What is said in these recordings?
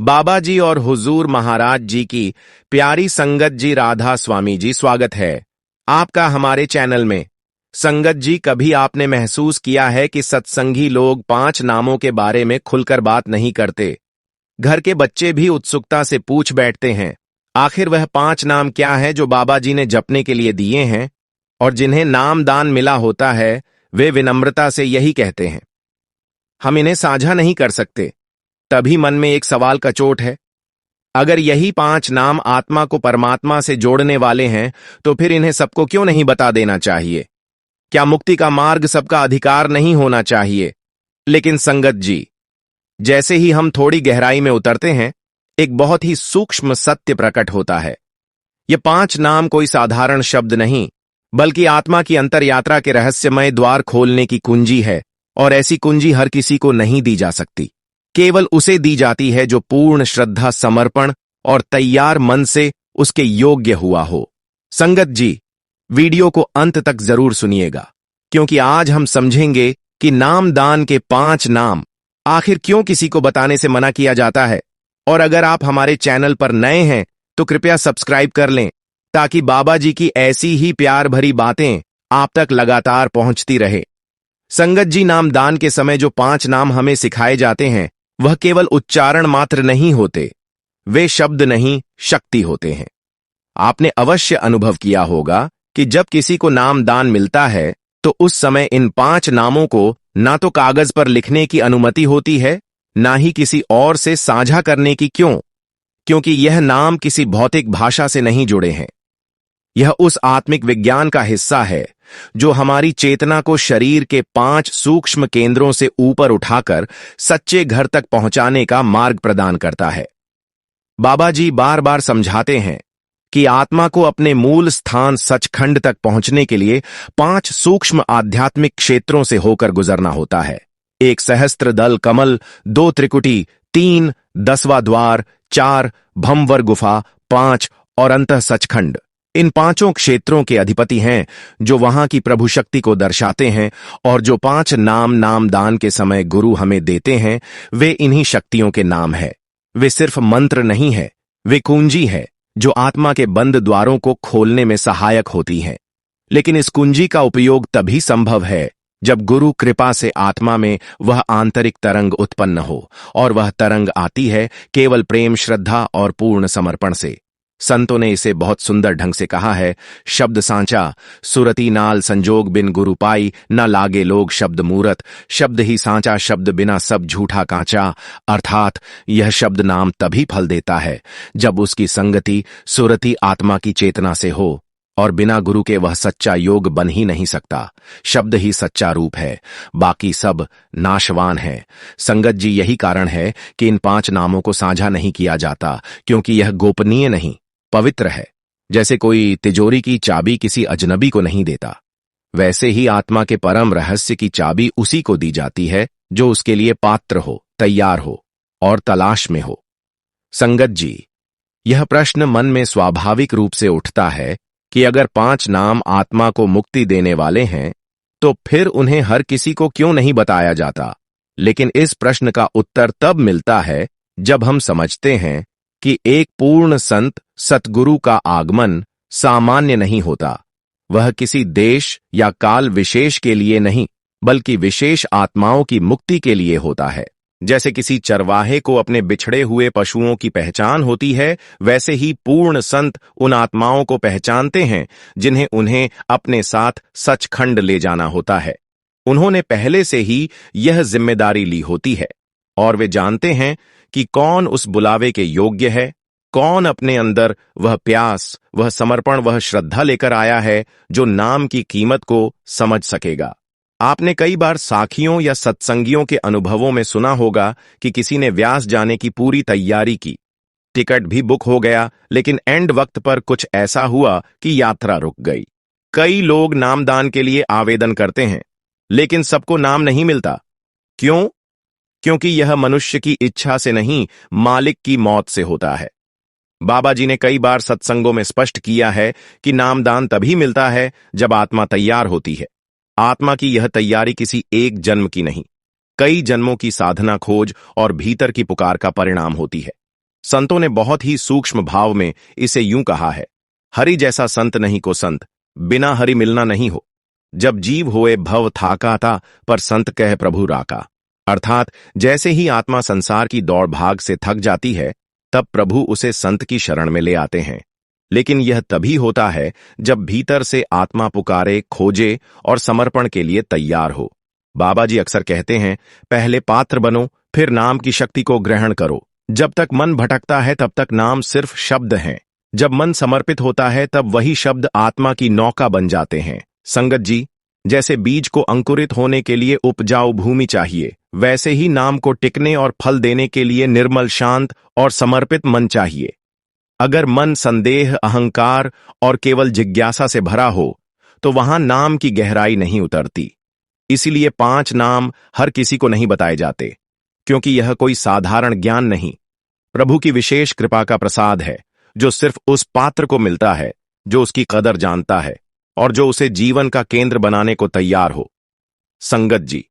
बाबा जी और हुजूर महाराज जी की प्यारी संगत जी, राधा स्वामी जी, स्वागत है आपका हमारे चैनल में। संगत जी, कभी आपने महसूस किया है कि सत्संगी लोग 5 नामों के बारे में खुलकर बात नहीं करते? घर के बच्चे भी उत्सुकता से पूछ बैठते हैं, आखिर वह 5 नाम क्या है जो बाबा जी ने जपने के लिए दिए हैं? और जिन्हें नाम दान मिला होता है, वे विनम्रता से यही कहते हैं, हम इन्हें साझा नहीं कर सकते। तभी मन में एक सवाल का चोट है, अगर यही 5 नाम आत्मा को परमात्मा से जोड़ने वाले हैं, तो फिर इन्हें सबको क्यों नहीं बता देना चाहिए? क्या मुक्ति का मार्ग सबका अधिकार नहीं होना चाहिए? लेकिन संगत जी, जैसे ही हम थोड़ी गहराई में उतरते हैं, एक बहुत ही सूक्ष्म सत्य प्रकट होता है। ये 5 नाम कोई साधारण शब्द नहीं, बल्कि आत्मा की अंतर यात्रा के रहस्यमय द्वार खोलने की कुंजी है। और ऐसी कुंजी हर किसी को नहीं दी जा सकती, केवल उसे दी जाती है जो पूर्ण श्रद्धा, समर्पण और तैयार मन से उसके योग्य हुआ हो। संगत जी, वीडियो को अंत तक जरूर सुनिएगा, क्योंकि आज हम समझेंगे कि नामदान के 5 नाम आखिर क्यों किसी को बताने से मना किया जाता है। और अगर आप हमारे चैनल पर नए हैं तो कृपया सब्सक्राइब कर लें, ताकि बाबा जी की ऐसी ही प्यार भरी बातें आप तक लगातार पहुंचती रहे। संगत जी, नामदान के समय जो 5 नाम हमें सिखाए जाते हैं, वह केवल उच्चारण मात्र नहीं होते, वे शब्द नहीं, शक्ति होते हैं। आपने अवश्य अनुभव किया होगा कि जब किसी को नामदान मिलता है, तो उस समय इन 5 नामों को ना तो कागज पर लिखने की अनुमति होती है, ना ही किसी और से साझा करने की। क्यों? क्योंकि यह नाम किसी भौतिक भाषा से नहीं जुड़े हैं। यह उस आत्मिक विज्ञान का हिस्सा है जो हमारी चेतना को शरीर के 5 सूक्ष्म केंद्रों से ऊपर उठाकर सच्चे घर तक पहुंचाने का मार्ग प्रदान करता है। बाबा जी बार बार समझाते हैं कि आत्मा को अपने मूल स्थान सचखंड तक पहुंचने के लिए 5 सूक्ष्म आध्यात्मिक क्षेत्रों से होकर गुजरना होता है। 1 सहस्त्र दल कमल, 2 त्रिकुटी, 3 10वां द्वार, 4 भंवर गुफा, 5 और अंतः सचखंड। इन 5 क्षेत्रों के अधिपति हैं जो वहां की प्रभु शक्ति को दर्शाते हैं। और जो 5 नामदान के समय गुरु हमें देते हैं, वे इन्हीं शक्तियों के नाम है। वे सिर्फ मंत्र नहीं है, वे कुंजी है जो आत्मा के बंद द्वारों को खोलने में सहायक होती है। लेकिन इस कुंजी का उपयोग तभी संभव है जब गुरु कृपा से आत्मा में वह आंतरिक तरंग उत्पन्न हो, और वह तरंग आती है केवल प्रेम, श्रद्धा और पूर्ण समर्पण से। संतों ने इसे बहुत सुंदर ढंग से कहा है, शब्द सांचा सुरती नाल संजोग बिन गुरु पाई, न लागे लोग शब्द मूरत, शब्द ही सांचा शब्द बिना सब झूठा कांचा। अर्थात यह शब्द नाम तभी फल देता है जब उसकी संगति सुरती आत्मा की चेतना से हो, और बिना गुरु के वह सच्चा योग बन ही नहीं सकता। शब्द ही सच्चा रूप है, बाकी सब नाशवान है। संगत जी, यही कारण है कि इन 5 नामों को साझा नहीं किया जाता, क्योंकि यह गोपनीय नहीं, पवित्र है। जैसे कोई तिजोरी की चाबी किसी अजनबी को नहीं देता, वैसे ही आत्मा के परम रहस्य की चाबी उसी को दी जाती है जो उसके लिए पात्र हो, तैयार हो और तलाश में हो। संगत जी, यह प्रश्न मन में स्वाभाविक रूप से उठता है कि अगर 5 नाम आत्मा को मुक्ति देने वाले हैं, तो फिर उन्हें हर किसी को क्यों नहीं बताया जाता? लेकिन इस प्रश्न का उत्तर तब मिलता है जब हम समझते हैं कि एक पूर्ण संत सतगुरु का आगमन सामान्य नहीं होता। वह किसी देश या काल विशेष के लिए नहीं, बल्कि विशेष आत्माओं की मुक्ति के लिए होता है। जैसे किसी चरवाहे को अपने बिछड़े हुए पशुओं की पहचान होती है, वैसे ही पूर्ण संत उन आत्माओं को पहचानते हैं जिन्हें उन्हें अपने साथ सचखंड ले जाना होता है। उन्होंने पहले से ही यह जिम्मेदारी ली होती है, और वे जानते हैं कि कौन उस बुलावे के योग्य है, कौन अपने अंदर वह प्यास, वह समर्पण, वह श्रद्धा लेकर आया है जो नाम की कीमत को समझ सकेगा। आपने कई बार साखियों या सत्संगियों के अनुभवों में सुना होगा कि किसी ने व्यास जाने की पूरी तैयारी की, टिकट भी बुक हो गया, लेकिन एंड वक्त पर कुछ ऐसा हुआ कि यात्रा रुक गई। कई लोग नामदान के लिए आवेदन करते हैं, लेकिन सबको नाम नहीं मिलता। क्यों? क्योंकि यह मनुष्य की इच्छा से नहीं, मालिक की मौत से होता है। बाबा जी ने कई बार सत्संगों में स्पष्ट किया है कि नामदान तभी मिलता है जब आत्मा तैयार होती है। आत्मा की यह तैयारी किसी एक जन्म की नहीं, कई जन्मों की साधना, खोज और भीतर की पुकार का परिणाम होती है। संतों ने बहुत ही सूक्ष्म भाव में इसे यूं कहा है, हरि जैसा संत नहीं को संत, बिना हरि मिलना नहीं हो। जब जीव होए भव थाका था, पर संत कह प्रभु राका। अर्थात जैसे ही आत्मा संसार की दौड़ भाग से थक जाती है, तब प्रभु उसे संत की शरण में ले आते हैं। लेकिन यह तभी होता है जब भीतर से आत्मा पुकारे, खोजे और समर्पण के लिए तैयार हो। बाबा जी अक्सर कहते हैं, पहले पात्र बनो, फिर नाम की शक्ति को ग्रहण करो। जब तक मन भटकता है तब तक नाम सिर्फ शब्द हैं। जब मन समर्पित होता है तब वही शब्द आत्मा की नौका बन जाते हैं। संगत जी, जैसे बीज को अंकुरित होने के लिए उपजाऊ भूमि चाहिए, वैसे ही नाम को टिकने और फल देने के लिए निर्मल, शांत और समर्पित मन चाहिए। अगर मन संदेह, अहंकार और केवल जिज्ञासा से भरा हो तो वहां नाम की गहराई नहीं उतरती। इसीलिए 5 नाम हर किसी को नहीं बताए जाते, क्योंकि यह कोई साधारण ज्ञान नहीं, प्रभु की विशेष कृपा का प्रसाद है, जो सिर्फ उस पात्र को मिलता है जो उसकी कदर जानता है और जो उसे जीवन का केंद्र बनाने को तैयार हो। संगत जी,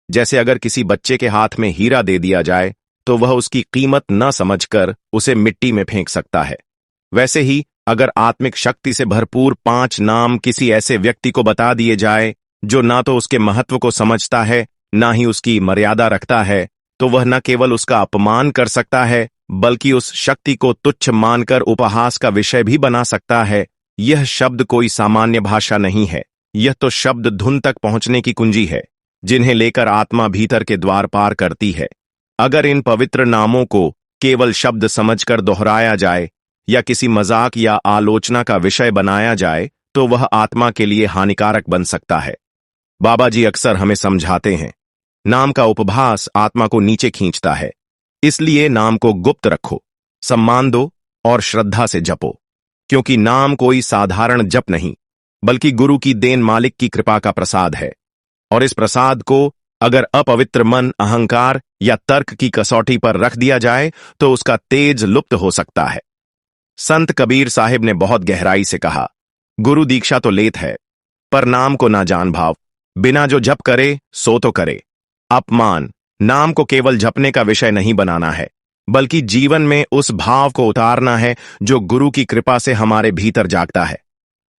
जैसे अगर किसी बच्चे के हाथ में हीरा दे दिया जाए तो वह उसकी कीमत न समझकर उसे मिट्टी में फेंक सकता है, वैसे ही अगर आत्मिक शक्ति से भरपूर 5 नाम किसी ऐसे व्यक्ति को बता दिए जाए जो ना तो उसके महत्व को समझता है, ना ही उसकी मर्यादा रखता है, तो वह न केवल उसका अपमान कर सकता है, बल्कि उस शक्ति को तुच्छ मानकर उपहास का विषय भी बना सकता है। यह शब्द कोई सामान्य भाषा नहीं है, यह तो शब्द धुन तक पहुंचने की कुंजी है, जिन्हें लेकर आत्मा भीतर के द्वार पार करती है। अगर इन पवित्र नामों को केवल शब्द समझकर दोहराया जाए या किसी मजाक या आलोचना का विषय बनाया जाए तो वह आत्मा के लिए हानिकारक बन सकता है। बाबा जी अक्सर हमें समझाते हैं, नाम का उपभास आत्मा को नीचे खींचता है, इसलिए नाम को गुप्त रखो, सम्मान दो और श्रद्धा से जपो, क्योंकि नाम कोई साधारण जप नहीं, बल्कि गुरु की देन, मालिक की कृपा का प्रसाद है। और इस प्रसाद को अगर अपवित्र मन, अहंकार या तर्क की कसौटी पर रख दिया जाए तो उसका तेज लुप्त हो सकता है। संत कबीर साहिब ने बहुत गहराई से कहा, गुरु दीक्षा तो लेत है, पर नाम को ना जान भाव, बिना जो जप करे सो तो करे। अपमान, नाम को केवल जपने का विषय नहीं बनाना है, बल्कि जीवन में उस भाव को उतारना है जो गुरु की कृपा से हमारे भीतर जागता है।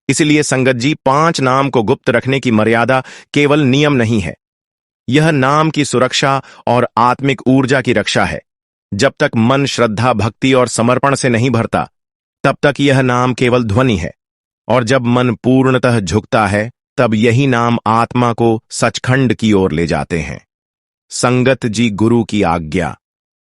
इसलिए संगत जी, 5 नाम को गुप्त रखने की मर्यादा केवल नियम नहीं है, यह नाम की सुरक्षा और आत्मिक ऊर्जा की रक्षा है। जब तक मन श्रद्धा, भक्ति और समर्पण से नहीं भरता, तब तक यह नाम केवल ध्वनि है, और जब मन पूर्णतः झुकता है तब यही नाम आत्मा को सचखंड की ओर ले जाते हैं। संगत जी, गुरु की आज्ञा,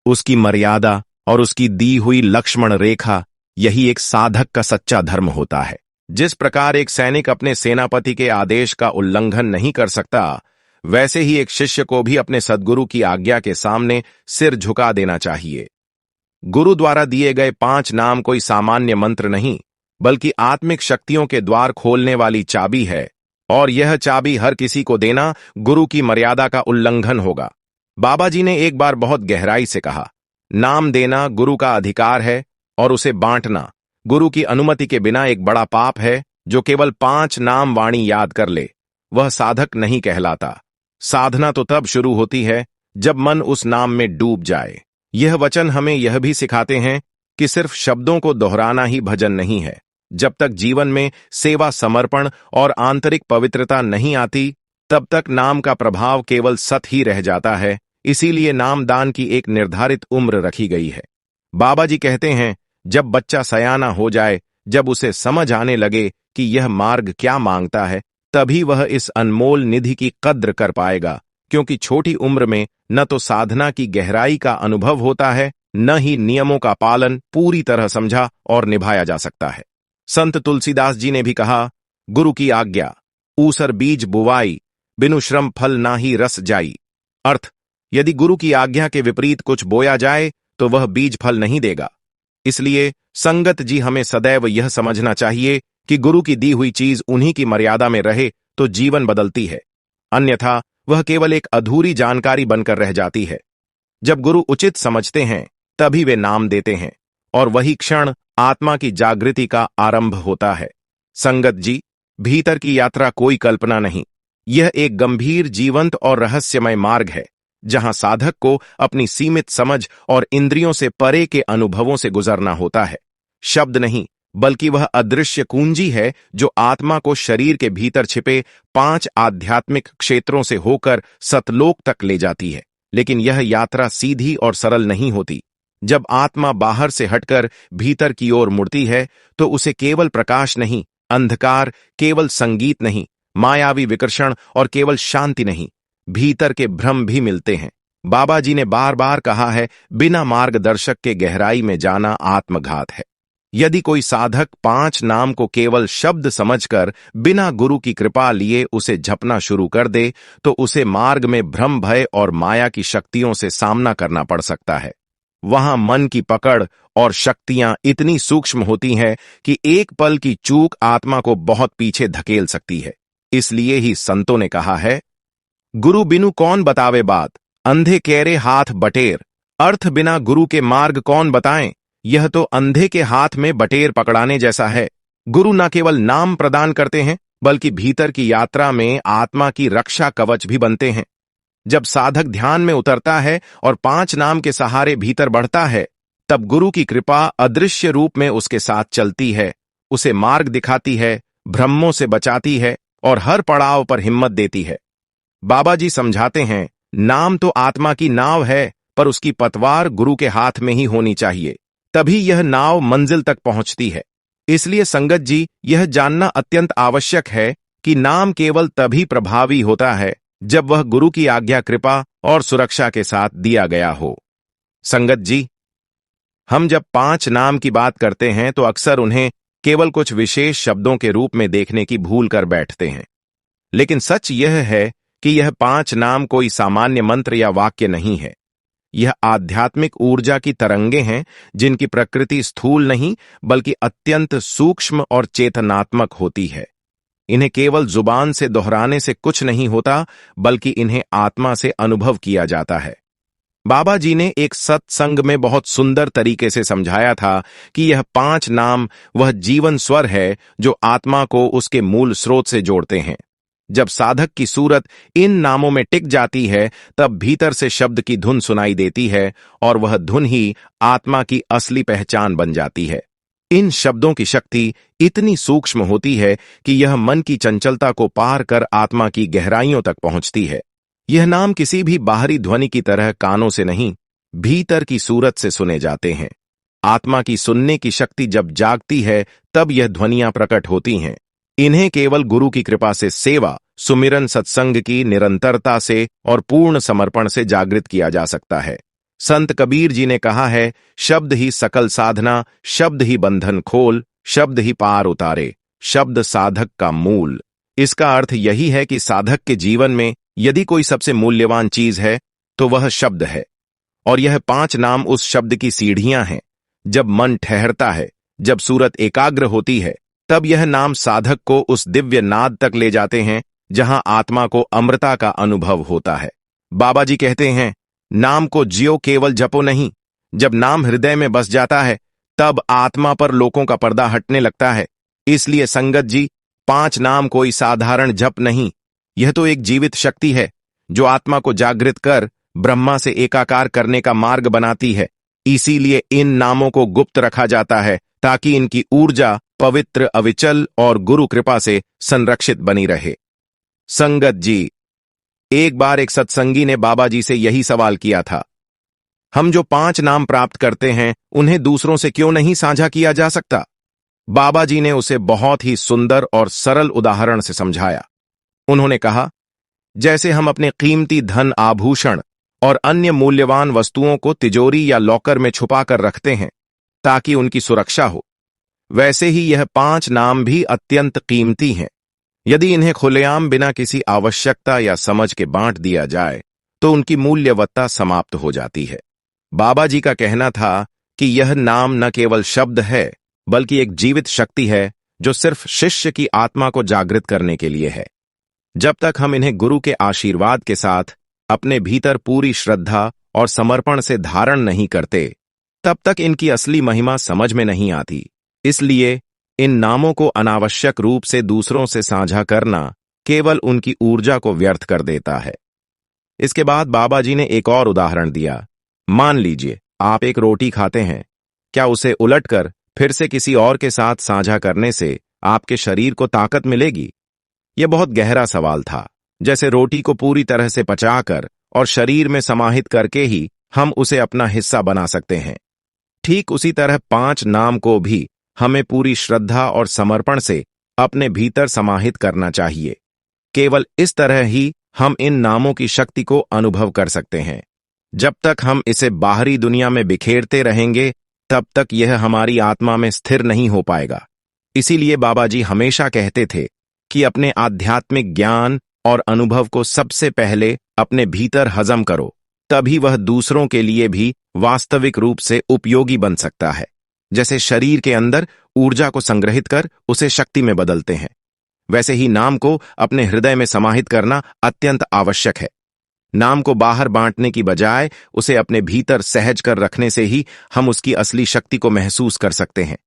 उसकी मर्यादा और उसकी दी हुई लक्ष्मण रेखा, यही एक साधक का सच्चा धर्म होता है। जिस प्रकार एक सैनिक अपने सेनापति के आदेश का उल्लंघन नहीं कर सकता, वैसे ही एक शिष्य को भी अपने सद्गुरु की आज्ञा के सामने सिर झुका देना चाहिए। गुरु द्वारा दिए गए 5 नाम कोई सामान्य मंत्र नहीं, बल्कि आत्मिक शक्तियों के द्वार खोलने वाली चाबी है, और यह चाबी हर किसी को देना गुरु की मर्यादा का उल्लंघन होगा। बाबा जी ने एक बार बहुत गहराई से कहा, नाम देना गुरु का अधिकार है और उसे बांटना गुरु की अनुमति के बिना एक बड़ा पाप है। जो केवल 5 नाम वाणी याद कर ले, वह साधक नहीं कहलाता। साधना तो तब शुरू होती है जब मन उस नाम में डूब जाए। यह वचन हमें यह भी सिखाते हैं कि सिर्फ शब्दों को दोहराना ही भजन नहीं है। जब तक जीवन में सेवा, समर्पण और आंतरिक पवित्रता नहीं आती, तब तक नाम का प्रभाव केवल सत ही रह जाता है। इसीलिए नामदान की एक निर्धारित उम्र रखी गई है। बाबा जी कहते हैं, जब बच्चा सयाना हो जाए, जब उसे समझ आने लगे कि यह मार्ग क्या मांगता है, तभी वह इस अनमोल निधि की कद्र कर पाएगा, क्योंकि छोटी उम्र में न तो साधना की गहराई का अनुभव होता है, न ही नियमों का पालन पूरी तरह समझा और निभाया जा सकता है। संत तुलसीदास जी ने भी कहा, गुरु की आज्ञा ऊसर बीज बुवाई, बिनु श्रम फल ना ही रस जाई। अर्थ, यदि गुरु की आज्ञा के विपरीत कुछ बोया जाए तो वह बीज फल नहीं देगा। इसलिए संगत जी, हमें सदैव यह समझना चाहिए कि गुरु की दी हुई चीज उन्हीं की मर्यादा में रहे तो जीवन बदलती है, अन्यथा वह केवल एक अधूरी जानकारी बनकर रह जाती है। जब गुरु उचित समझते हैं तभी वे नाम देते हैं, और वही क्षण आत्मा की जागृति का आरंभ होता है। संगत जी, भीतर की यात्रा कोई कल्पना नहीं, यह एक गंभीर, जीवंत और रहस्यमय मार्ग है, जहां साधक को अपनी सीमित समझ और इंद्रियों से परे के अनुभवों से गुजरना होता है। शब्द नहीं, बल्कि वह अदृश्य कुंजी है जो आत्मा को शरीर के भीतर छिपे 5 आध्यात्मिक क्षेत्रों से होकर सतलोक तक ले जाती है। लेकिन यह यात्रा सीधी और सरल नहीं होती। जब आत्मा बाहर से हटकर भीतर की ओर मुड़ती है तो उसे केवल प्रकाश नहीं, अंधकार, केवल संगीत नहीं, मायावी विकर्षण और केवल शांति नहीं, भीतर के भ्रम भी मिलते हैं। बाबा जी ने बार बार कहा है, बिना मार्गदर्शक के गहराई में जाना आत्मघात है। यदि कोई साधक 5 नाम को केवल शब्द समझकर बिना गुरु की कृपा लिए उसे जपना शुरू कर दे तो उसे मार्ग में भ्रम, भय और माया की शक्तियों से सामना करना पड़ सकता है। वहां मन की पकड़ और शक्तियां इतनी सूक्ष्म होती हैं कि एक पल की चूक आत्मा को बहुत पीछे धकेल सकती है। इसलिए ही संतों ने कहा है, गुरु बिनु कौन बतावे बात, अंधे केरे हाथ बटेर, अर्थ बिना गुरु के मार्ग कौन बताएं। यह तो अंधे के हाथ में बटेर पकड़ाने जैसा है। गुरु न केवल नाम प्रदान करते हैं, बल्कि भीतर की यात्रा में आत्मा की रक्षा कवच भी बनते हैं। जब साधक ध्यान में उतरता है और 5 नाम के सहारे भीतर बढ़ता है, तब गुरु की कृपा अदृश्य रूप में उसके साथ चलती है, उसे मार्ग दिखाती है, भ्रमों से बचाती है और हर पड़ाव पर हिम्मत देती है। बाबा जी समझाते हैं, नाम तो आत्मा की नाव है, पर उसकी पतवार गुरु के हाथ में ही होनी चाहिए, तभी यह नाव मंजिल तक पहुंचती है। इसलिए संगत जी, यह जानना अत्यंत आवश्यक है कि नाम केवल तभी प्रभावी होता है जब वह गुरु की आज्ञा, कृपा और सुरक्षा के साथ दिया गया हो। संगत जी, हम जब 5 नाम की बात करते हैं तो अक्सर उन्हें केवल कुछ विशेष शब्दों के रूप में देखने की भूल कर बैठते हैं। लेकिन सच यह है कि यह 5 नाम कोई सामान्य मंत्र या वाक्य नहीं है। यह आध्यात्मिक ऊर्जा की तरंगे हैं जिनकी प्रकृति स्थूल नहीं बल्कि अत्यंत सूक्ष्म और चेतनात्मक होती है। इन्हें केवल जुबान से दोहराने से कुछ नहीं होता, बल्कि इन्हें आत्मा से अनुभव किया जाता है। बाबा जी ने एक सत्संग में बहुत सुंदर तरीके से समझाया था कि यह 5 नाम वह जीवन स्वर है जो आत्मा को उसके मूल स्रोत से जोड़ते हैं। जब साधक की सूरत इन नामों में टिक जाती है, तब भीतर से शब्द की धुन सुनाई देती है और वह धुन ही आत्मा की असली पहचान बन जाती है। इन शब्दों की शक्ति इतनी सूक्ष्म होती है कि यह मन की चंचलता को पार कर आत्मा की गहराइयों तक पहुंचती है। यह नाम किसी भी बाहरी ध्वनि की तरह कानों से नहीं, भीतर की सूरत से सुने जाते हैं। आत्मा की सुनने की शक्ति जब जागती है, तब यह ध्वनियां प्रकट होती हैं। इन्हें केवल गुरु की कृपा से, सेवा, सुमिरन, सत्संग की निरंतरता से और पूर्ण समर्पण से जागृत किया जा सकता है। संत कबीर जी ने कहा है, शब्द ही सकल साधना, शब्द ही बंधन खोल, शब्द ही पार उतारे, शब्द साधक का मूल। इसका अर्थ यही है कि साधक के जीवन में यदि कोई सबसे मूल्यवान चीज है तो वह शब्द है, और यह 5 नाम उस शब्द की सीढ़ियां हैं। जब मन ठहरता है, जब सूरत एकाग्र होती है, तब यह नाम साधक को उस दिव्य नाद तक ले जाते हैं जहां आत्मा को अमृता का अनुभव होता है। बाबा जी कहते हैं, नाम को जियो, केवल जपो नहीं। जब नाम हृदय में बस जाता है, तब आत्मा पर लोगों का पर्दा हटने लगता है। इसलिए संगत जी, 5 नाम कोई साधारण जप नहीं, यह तो एक जीवित शक्ति है जो आत्मा को जागृत कर ब्रह्मा से एकाकार करने का मार्ग बनाती है। इसीलिए इन नामों को गुप्त रखा जाता है ताकि इनकी ऊर्जा पवित्र, अविचल और गुरु कृपा से संरक्षित बनी रहे। संगत जी, एक बार एक सत्संगी ने बाबा जी से यही सवाल किया था, हम जो 5 नाम प्राप्त करते हैं उन्हें दूसरों से क्यों नहीं साझा किया जा सकता? बाबा जी ने उसे बहुत ही सुंदर और सरल उदाहरण से समझाया। उन्होंने कहा, जैसे हम अपने कीमती धन, आभूषण और अन्य मूल्यवान वस्तुओं को तिजोरी या लॉकर में छुपा कर रखते हैं ताकि उनकी सुरक्षा हो, वैसे ही यह 5 नाम भी अत्यंत कीमती हैं। यदि इन्हें खुलेआम बिना किसी आवश्यकता या समझ के बांट दिया जाए तो उनकी मूल्यवत्ता समाप्त हो जाती है। बाबा जी का कहना था कि यह नाम न केवल शब्द है, बल्कि एक जीवित शक्ति है जो सिर्फ शिष्य की आत्मा को जागृत करने के लिए है। जब तक हम इन्हें गुरु के आशीर्वाद के साथ अपने भीतर पूरी श्रद्धा और समर्पण से धारण नहीं करते, तब तक इनकी असली महिमा समझ में नहीं आती। इसलिए इन नामों को अनावश्यक रूप से दूसरों से साझा करना केवल उनकी ऊर्जा को व्यर्थ कर देता है। इसके बाद बाबा जी ने एक और उदाहरण दिया। मान लीजिए आप एक रोटी खाते हैं, क्या उसे उलटकर फिर से किसी और के साथ साझा करने से आपके शरीर को ताकत मिलेगी? यह बहुत गहरा सवाल था। जैसे रोटी को पूरी तरह से पचाकर और शरीर में समाहित करके ही हम उसे अपना हिस्सा बना सकते हैं, ठीक उसी तरह 5 नाम को भी हमें पूरी श्रद्धा और समर्पण से अपने भीतर समाहित करना चाहिए। केवल इस तरह ही हम इन नामों की शक्ति को अनुभव कर सकते हैं। जब तक हम इसे बाहरी दुनिया में बिखेरते रहेंगे, तब तक यह हमारी आत्मा में स्थिर नहीं हो पाएगा। इसीलिए बाबा जी हमेशा कहते थे कि अपने आध्यात्मिक ज्ञान और अनुभव को सबसे पहले अपने भीतर हजम करो, तभी वह दूसरों के लिए भी वास्तविक रूप से उपयोगी बन सकता है। जैसे शरीर के अंदर ऊर्जा को संग्रहित कर उसे शक्ति में बदलते हैं, वैसे ही नाम को अपने हृदय में समाहित करना अत्यंत आवश्यक है। नाम को बाहर बांटने की बजाय उसे अपने भीतर सहज कर रखने से ही हम उसकी असली शक्ति को महसूस कर सकते हैं।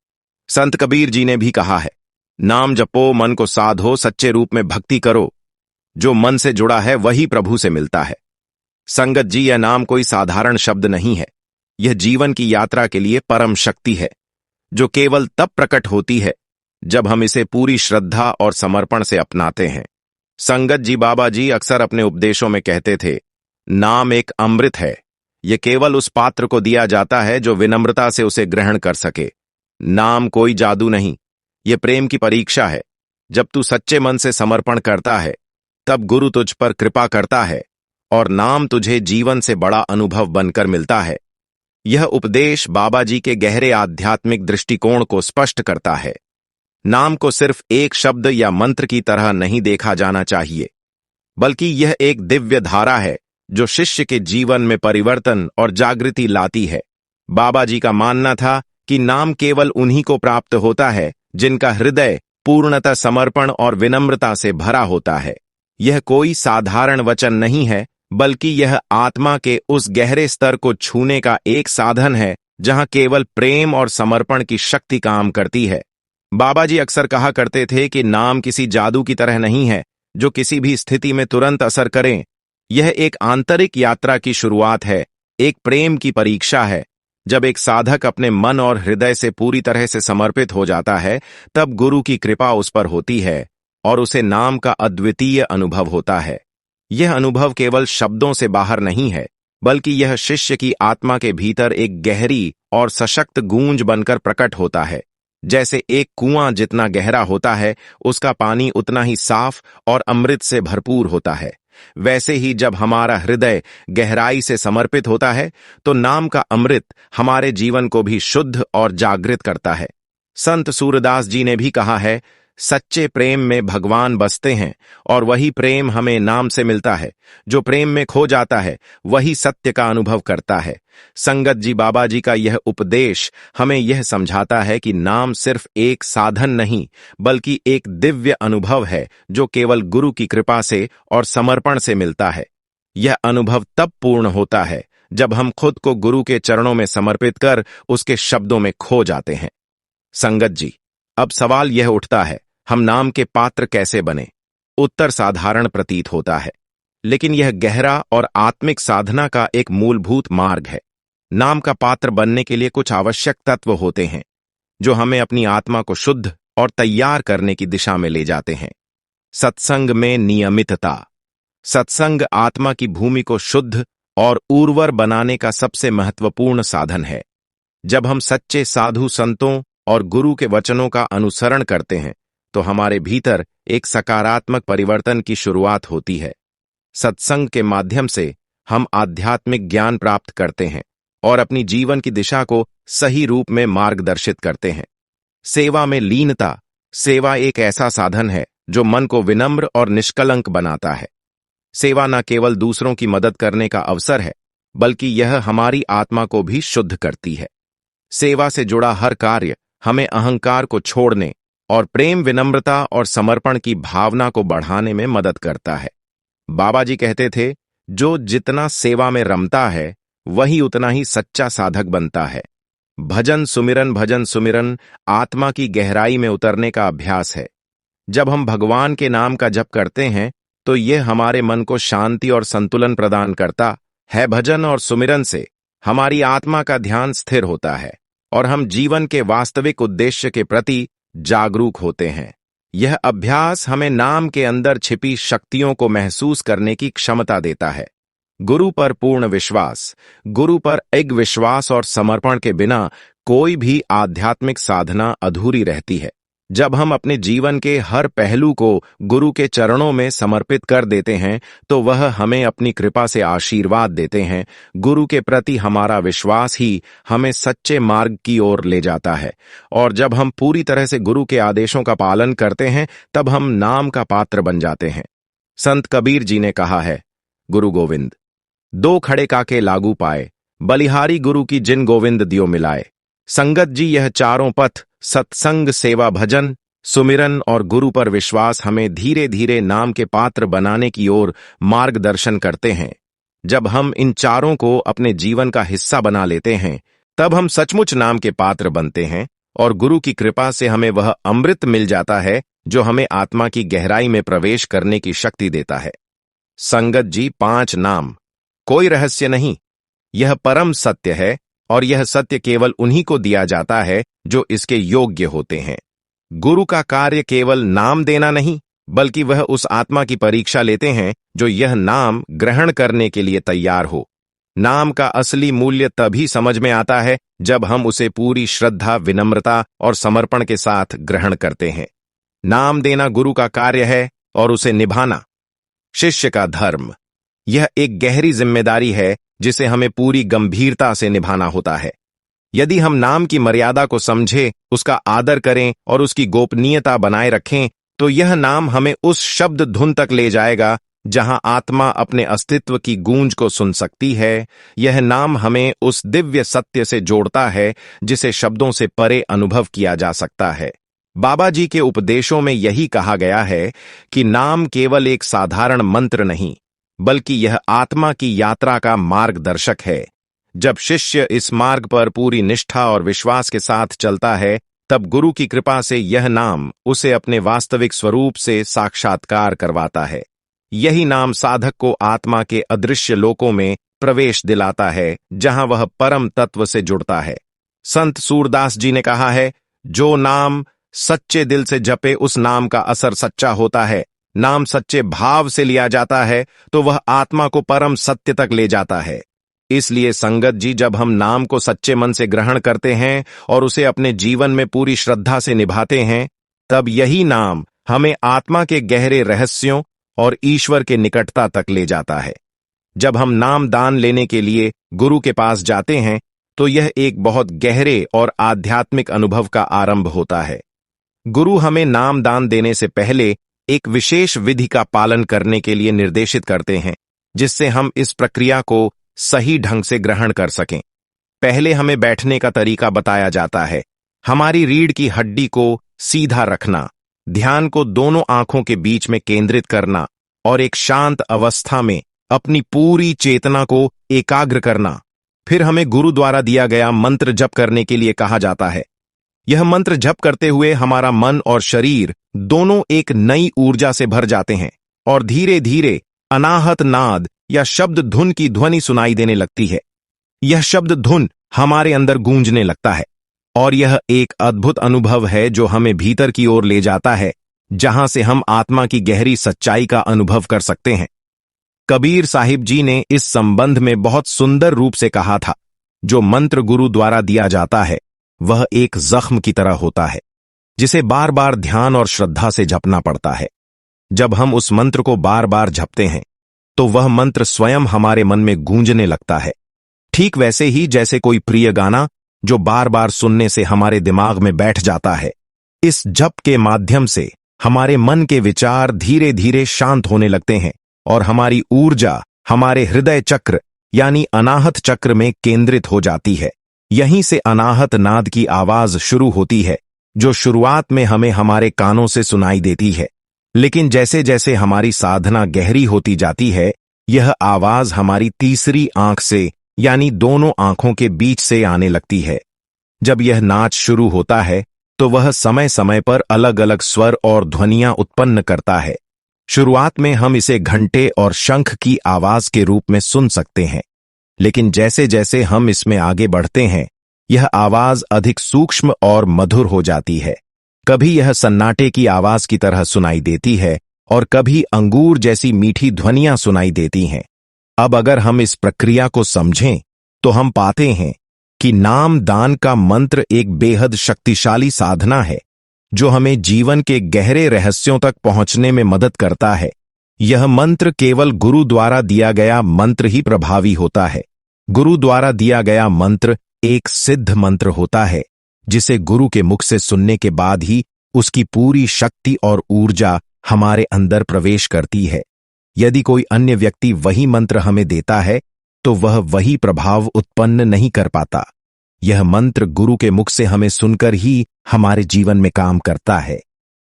संत कबीर जी ने भी कहा है, नाम जपो मन को साधो, सच्चे रूप में भक्ति करो। जो मन से जुड़ा है वही प्रभु से मिलता है। संगत जी, यह नाम कोई साधारण शब्द नहीं है। यह जीवन की यात्रा के लिए परम शक्ति है, जो केवल तब प्रकट होती है जब हम इसे पूरी श्रद्धा और समर्पण से अपनाते हैं। संगत जी, बाबा जी अक्सर अपने उपदेशों में कहते थे, नाम एक अमृत है। यह केवल उस पात्र को दिया जाता है जो विनम्रता से उसे ग्रहण कर सके। नाम कोई जादू नहीं, यह प्रेम की परीक्षा है। जब तू सच्चे मन से समर्पण करता है, तब गुरु तुझ पर कृपा करता है और नाम तुझे जीवन से बड़ा अनुभव बनकर मिलता है। यह उपदेश बाबा जी के गहरे आध्यात्मिक दृष्टिकोण को स्पष्ट करता है। नाम को सिर्फ एक शब्द या मंत्र की तरह नहीं देखा जाना चाहिए, बल्कि यह एक दिव्य धारा है जो शिष्य के जीवन में परिवर्तन और जागृति लाती है। बाबा जी का मानना था कि नाम केवल उन्हीं को प्राप्त होता है जिनका हृदय पूर्णतः समर्पण और विनम्रता से भरा होता है। यह कोई साधारण वचन नहीं है, बल्कि यह आत्मा के उस गहरे स्तर को छूने का एक साधन है जहां केवल प्रेम और समर्पण की शक्ति काम करती है। बाबा जी अक्सर कहा करते थे कि नाम किसी जादू की तरह नहीं है जो किसी भी स्थिति में तुरंत असर करें। यह एक आंतरिक यात्रा की शुरुआत है, एक प्रेम की परीक्षा है। जब एक साधक अपने मन और हृदय से पूरी तरह से समर्पित हो जाता है, तब गुरु की कृपा उस पर होती है और उसे नाम का अद्वितीय अनुभव होता है। यह अनुभव केवल शब्दों से बाहर नहीं है, बल्कि यह शिष्य की आत्मा के भीतर एक गहरी और सशक्त गूंज बनकर प्रकट होता है। जैसे एक कुआं जितना गहरा होता है, उसका पानी उतना ही साफ और अमृत से भरपूर होता है। वैसे ही जब हमारा हृदय गहराई से समर्पित होता है, तो नाम का अमृत हमारे जीवन को भी शुद्ध और जागृत करता है। संत सूरदास जी ने भी कहा है, सच्चे प्रेम में भगवान बसते हैं और वही प्रेम हमें नाम से मिलता है। जो प्रेम में खो जाता है वही सत्य का अनुभव करता है। संगत जी, बाबा जी का यह उपदेश हमें यह समझाता है कि नाम सिर्फ एक साधन नहीं, बल्कि एक दिव्य अनुभव है जो केवल गुरु की कृपा से और समर्पण से मिलता है। यह अनुभव तब पूर्ण होता है जब हम खुद को गुरु के चरणों में समर्पित कर उसके शब्दों में खो जाते हैं। संगत जी, अब सवाल यह उठता है, हम नाम के पात्र कैसे बने? उत्तर साधारण प्रतीत होता है, लेकिन यह गहरा और आत्मिक साधना का एक मूलभूत मार्ग है। नाम का पात्र बनने के लिए कुछ आवश्यक तत्व होते हैं जो हमें अपनी आत्मा को शुद्ध और तैयार करने की दिशा में ले जाते हैं। सत्संग में नियमितता। सत्संग आत्मा की भूमि को शुद्ध और उर्वर बनाने का सबसे महत्वपूर्ण साधन है। जब हम सच्चे साधु संतों और गुरु के वचनों का अनुसरण करते हैं, तो हमारे भीतर एक सकारात्मक परिवर्तन की शुरुआत होती है। सत्संग के माध्यम से हम आध्यात्मिक ज्ञान प्राप्त करते हैं और अपनी जीवन की दिशा को सही रूप में मार्गदर्शित करते हैं। सेवा में लीनता। सेवा एक ऐसा साधन है जो मन को विनम्र और निष्कलंक बनाता है। सेवा न केवल दूसरों की मदद करने का अवसर है, बल्कि यह हमारी आत्मा को भी शुद्ध करती है। सेवा से जुड़ा हर कार्य हमें अहंकार को छोड़ने और प्रेम, विनम्रता और समर्पण की भावना को बढ़ाने में मदद करता है। बाबा जी कहते थे, जो जितना सेवा में रमता है वही उतना ही सच्चा साधक बनता है। भजन सुमिरन आत्मा की गहराई में उतरने का अभ्यास है। जब हम भगवान के नाम का जप करते हैं, तो यह हमारे मन को शांति और संतुलन प्रदान करता है। भजन और सुमिरन से हमारी आत्मा का ध्यान स्थिर होता है और हम जीवन के वास्तविक उद्देश्य के प्रति जागरूक होते हैं। यह अभ्यास हमें नाम के अंदर छिपी शक्तियों को महसूस करने की क्षमता देता है। गुरु पर पूर्ण विश्वास, गुरु पर एक विश्वास और समर्पण के बिना कोई भी आध्यात्मिक साधना अधूरी रहती है। जब हम अपने जीवन के हर पहलू को गुरु के चरणों में समर्पित कर देते हैं तो वह हमें अपनी कृपा से आशीर्वाद देते हैं। गुरु के प्रति हमारा विश्वास ही हमें सच्चे मार्ग की ओर ले जाता है, और जब हम पूरी तरह से गुरु के आदेशों का पालन करते हैं तब हम नाम का पात्र बन जाते हैं। संत कबीर जी ने कहा है, गुरु गोविंद दो खड़े काके लागू पाए, बलिहारी गुरु की जिन गोविंद दियो मिलाए। संगत जी यह चारों पथ, सत्संग, सेवा, भजन, सुमिरन और गुरु पर विश्वास हमें धीरे धीरे नाम के पात्र बनाने की ओर मार्गदर्शन करते हैं। जब हम इन चारों को अपने जीवन का हिस्सा बना लेते हैं तब हम सचमुच नाम के पात्र बनते हैं और गुरु की कृपा से हमें वह अमृत मिल जाता है जो हमें आत्मा की गहराई में प्रवेश करने की शक्ति देता है। संगत जी 5 नाम कोई रहस्य नहीं, यह परम सत्य है और यह सत्य केवल उन्हीं को दिया जाता है जो इसके योग्य होते हैं। गुरु का कार्य केवल नाम देना नहीं, बल्कि वह उस आत्मा की परीक्षा लेते हैं जो यह नाम ग्रहण करने के लिए तैयार हो। नाम का असली मूल्य तभी समझ में आता है जब हम उसे पूरी श्रद्धा, विनम्रता और समर्पण के साथ ग्रहण करते हैं। नाम देना गुरु का कार्य है और उसे निभाना शिष्य का धर्म। यह एक गहरी जिम्मेदारी है जिसे हमें पूरी गंभीरता से निभाना होता है। यदि हम नाम की मर्यादा को समझें, उसका आदर करें और उसकी गोपनीयता बनाए रखें, तो यह नाम हमें उस शब्द धुन तक ले जाएगा जहां आत्मा अपने अस्तित्व की गूंज को सुन सकती है। यह नाम हमें उस दिव्य सत्य से जोड़ता है जिसे शब्दों से परे अनुभव किया जा सकता है। बाबा जी के उपदेशों में यही कहा गया है कि नाम केवल एक साधारण मंत्र नहीं, बल्कि यह आत्मा की यात्रा का मार्गदर्शक है। जब शिष्य इस मार्ग पर पूरी निष्ठा और विश्वास के साथ चलता है, तब गुरु की कृपा से यह नाम उसे अपने वास्तविक स्वरूप से साक्षात्कार करवाता है। यही नाम साधक को आत्मा के अदृश्य लोकों में प्रवेश दिलाता है, जहां वह परम तत्व से जुड़ता है। संत सूरदास जी ने कहा है, जो नाम सच्चे दिल से जपे उस नाम का असर सच्चा होता है। नाम सच्चे भाव से लिया जाता है तो वह आत्मा को परम सत्य तक ले जाता है। इसलिए संगत जी, जब हम नाम को सच्चे मन से ग्रहण करते हैं और उसे अपने जीवन में पूरी श्रद्धा से निभाते हैं, तब यही नाम हमें आत्मा के गहरे रहस्यों और ईश्वर के निकटता तक ले जाता है। जब हम नाम दान लेने के लिए गुरु के पास जाते हैं तो यह एक बहुत गहरे और आध्यात्मिक अनुभव का आरंभ होता है। गुरु हमें नाम दान देने से पहले एक विशेष विधि का पालन करने के लिए निर्देशित करते हैं, जिससे हम इस प्रक्रिया को सही ढंग से ग्रहण कर सकें। पहले हमें बैठने का तरीका बताया जाता है। हमारी रीढ़ की हड्डी को सीधा रखना, ध्यान को दोनों आंखों के बीच में केंद्रित करना और एक शांत अवस्था में अपनी पूरी चेतना को एकाग्र करना। फिर हमें गुरु द्वारा दिया गया मंत्र जप करने के लिए कहा जाता है। यह मंत्र जप करते हुए हमारा मन और शरीर दोनों एक नई ऊर्जा से भर जाते हैं और धीरे धीरे अनाहत नाद या शब्द धुन की ध्वनि सुनाई देने लगती है। यह शब्द धुन हमारे अंदर गूंजने लगता है और यह एक अद्भुत अनुभव है जो हमें भीतर की ओर ले जाता है, जहां से हम आत्मा की गहरी सच्चाई का अनुभव कर सकते हैं। कबीर साहिब जी ने इस संबंध में बहुत सुंदर रूप से कहा था, जो मंत्र गुरु द्वारा दिया जाता है वह एक जख्म की तरह होता है जिसे बार बार ध्यान और श्रद्धा से जपना पड़ता है। जब हम उस मंत्र को बार बार जपते हैं तो वह मंत्र स्वयं हमारे मन में गूंजने लगता है, ठीक वैसे ही जैसे कोई प्रिय गाना जो बार बार सुनने से हमारे दिमाग में बैठ जाता है। इस जप के माध्यम से हमारे मन के विचार धीरे धीरे शांत होने लगते हैं और हमारी ऊर्जा हमारे हृदय चक्र यानी अनाहत चक्र में केंद्रित हो जाती है। यहीं से अनाहत नाद की आवाज शुरू होती है, जो शुरुआत में हमें हमारे कानों से सुनाई देती है, लेकिन जैसे जैसे हमारी साधना गहरी होती जाती है, यह आवाज हमारी तीसरी आंख से यानी दोनों आंखों के बीच से आने लगती है। जब यह नाच शुरू होता है तो वह समय समय पर अलग अलग स्वर और ध्वनियां उत्पन्न करता है। शुरुआत में हम इसे घंटे और शंख की आवाज के रूप में सुन सकते हैं, लेकिन जैसे जैसे हम इसमें आगे बढ़ते हैं, यह आवाज अधिक सूक्ष्म और मधुर हो जाती है। कभी यह सन्नाटे की आवाज की तरह सुनाई देती है और कभी अंगूर जैसी मीठी ध्वनियां सुनाई देती हैं। अब अगर हम इस प्रक्रिया को समझें तो हम पाते हैं कि नाम दान का मंत्र एक बेहद शक्तिशाली साधना है जो हमें जीवन के गहरे रहस्यों तक पहुंचने में मदद करता है। यह मंत्र केवल गुरु द्वारा दिया गया मंत्र ही प्रभावी होता है। गुरु द्वारा दिया गया मंत्र एक सिद्ध मंत्र होता है जिसे गुरु के मुख से सुनने के बाद ही उसकी पूरी शक्ति और ऊर्जा हमारे अंदर प्रवेश करती है। यदि कोई अन्य व्यक्ति वही मंत्र हमें देता है तो वह वही प्रभाव उत्पन्न नहीं कर पाता। यह मंत्र गुरु के मुख से हमें सुनकर ही हमारे जीवन में काम करता है।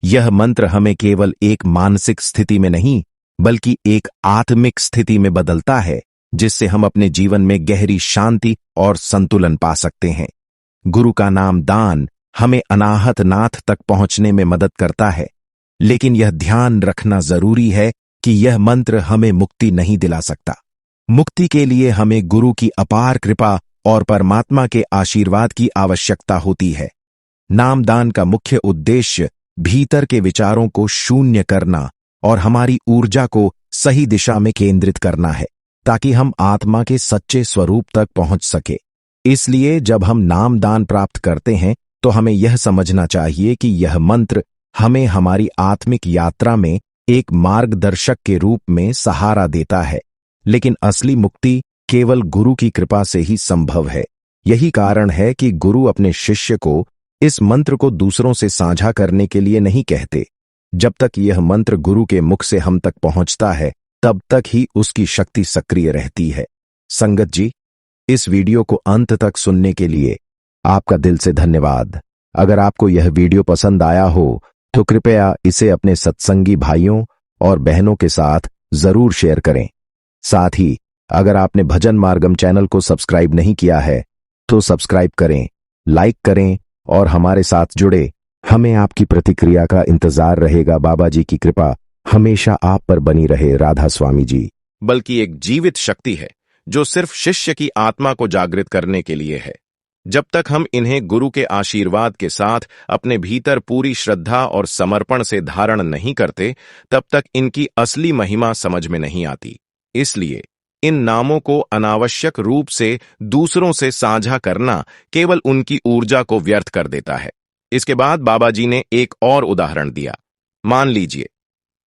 यह मंत्र हमें केवल एक मानसिक स्थिति में नहीं बल्कि एक आत्मिक स्थिति में बदलता है, जिससे हम अपने जीवन में गहरी शांति और संतुलन पा सकते हैं। गुरु का नाम दान हमें अनाहत नाथ तक पहुंचने में मदद करता है, लेकिन यह ध्यान रखना जरूरी है कि यह मंत्र हमें मुक्ति नहीं दिला सकता। मुक्ति के लिए हमें गुरु की अपार कृपा और परमात्मा के आशीर्वाद की आवश्यकता होती है। नामदान का मुख्य उद्देश्य भीतर के विचारों को शून्य करना और हमारी ऊर्जा को सही दिशा में केंद्रित करना है, ताकि हम आत्मा के सच्चे स्वरूप तक पहुंच सके। इसलिए जब हम नामदान प्राप्त करते हैं तो हमें यह समझना चाहिए कि यह मंत्र हमें हमारी आत्मिक यात्रा में एक मार्गदर्शक के रूप में सहारा देता है, लेकिन असली मुक्ति केवल गुरु की कृपा से ही संभव है। यही कारण है कि गुरु अपने शिष्य को इस मंत्र को दूसरों से साझा करने के लिए नहीं कहते। जब तक यह मंत्र गुरु के मुख से हम तक पहुंचता है, तब तक ही उसकी शक्ति सक्रिय रहती है। संगत जी, इस वीडियो को अंत तक सुनने के लिए आपका दिल से धन्यवाद। अगर आपको यह वीडियो पसंद आया हो तो कृपया इसे अपने सत्संगी भाइयों और बहनों के साथ जरूर शेयर करें। साथ ही अगर आपने भजन मार्गम चैनल को सब्सक्राइब नहीं किया है तो सब्सक्राइब करें, लाइक करें और हमारे साथ जुड़े। हमें आपकी प्रतिक्रिया का इंतजार रहेगा। बाबा जी की कृपा हमेशा आप पर बनी रहे। राधा स्वामी जी। बल्कि एक जीवित शक्ति है जो सिर्फ शिष्य की आत्मा को जागृत करने के लिए है। जब तक हम इन्हें गुरु के आशीर्वाद के साथ अपने भीतर पूरी श्रद्धा और समर्पण से धारण नहीं करते, तब तक इनकी असली महिमा समझ में नहीं आती। इसलिए इन नामों को अनावश्यक रूप से दूसरों से साझा करना केवल उनकी ऊर्जा को व्यर्थ कर देता है। इसके बाद बाबा जी ने एक और उदाहरण दिया। मान लीजिए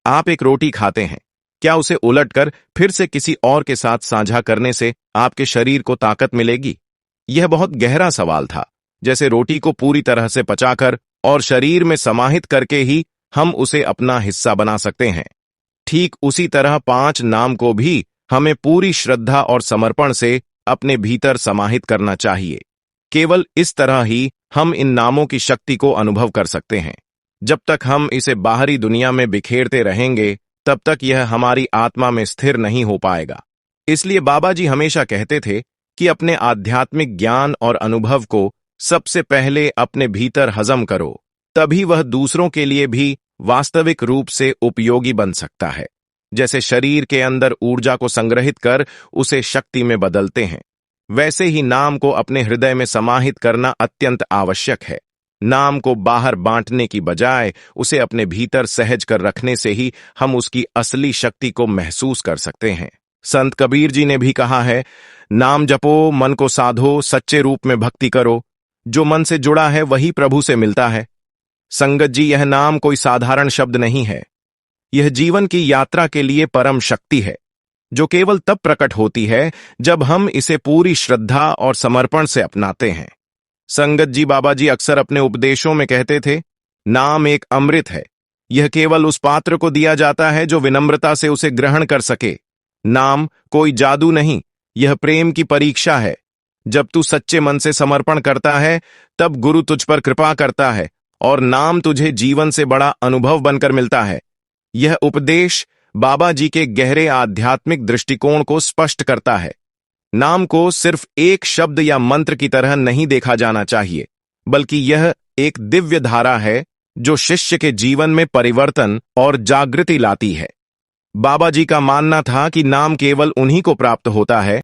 आप एक रोटी खाते हैं, क्या उसे उलटकर फिर से किसी और के साथ साझा करने से आपके शरीर को ताकत मिलेगी? यह बहुत गहरा सवाल था। जैसे रोटी को पूरी तरह से पचाकर और शरीर में समाहित करके ही हम उसे अपना हिस्सा बना सकते हैं, ठीक उसी तरह 5 नाम को भी हमें पूरी श्रद्धा और समर्पण से अपने भीतर समाहित करना चाहिए। केवल इस तरह ही हम इन नामों की शक्ति को अनुभव कर सकते हैं। जब तक हम इसे बाहरी दुनिया में बिखेरते रहेंगे, तब तक यह हमारी आत्मा में स्थिर नहीं हो पाएगा। इसलिए बाबा जी हमेशा कहते थे कि अपने आध्यात्मिक ज्ञान और अनुभव को सबसे पहले अपने भीतर हजम करो, तभी वह दूसरों के लिए भी वास्तविक रूप से उपयोगी बन सकता है। जैसे शरीर के अंदर ऊर्जा को संग्रहित कर उसे शक्ति में बदलते हैं, वैसे ही नाम को अपने हृदय में समाहित करना अत्यंत आवश्यक है। नाम को बाहर बांटने की बजाय उसे अपने भीतर सहज कर रखने से ही हम उसकी असली शक्ति को महसूस कर सकते हैं। संत कबीर जी ने भी कहा है, नाम जपो, मन को साधो, सच्चे रूप में भक्ति करो। जो मन से जुड़ा है वही प्रभु से मिलता है। संगत जी, यह नाम कोई साधारण शब्द नहीं है। यह जीवन की यात्रा के लिए परम शक्ति है, जो केवल तब प्रकट होती है जब हम इसे पूरी श्रद्धा और समर्पण से अपनाते हैं। संगत जी, बाबा जी अक्सर अपने उपदेशों में कहते थे, नाम एक अमृत है। यह केवल उस पात्र को दिया जाता है जो विनम्रता से उसे ग्रहण कर सके। नाम कोई जादू नहीं, यह प्रेम की परीक्षा है। जब तू सच्चे मन से समर्पण करता है, तब गुरु तुझ पर कृपा करता है और नाम तुझे जीवन से बड़ा अनुभव बनकर मिलता है। यह उपदेश बाबा जी के गहरे आध्यात्मिक दृष्टिकोण को स्पष्ट करता है। नाम को सिर्फ एक शब्द या मंत्र की तरह नहीं देखा जाना चाहिए, बल्कि यह एक दिव्य धारा है जो शिष्य के जीवन में परिवर्तन और जागृति लाती है। बाबा जी का मानना था कि नाम केवल उन्हीं को प्राप्त होता है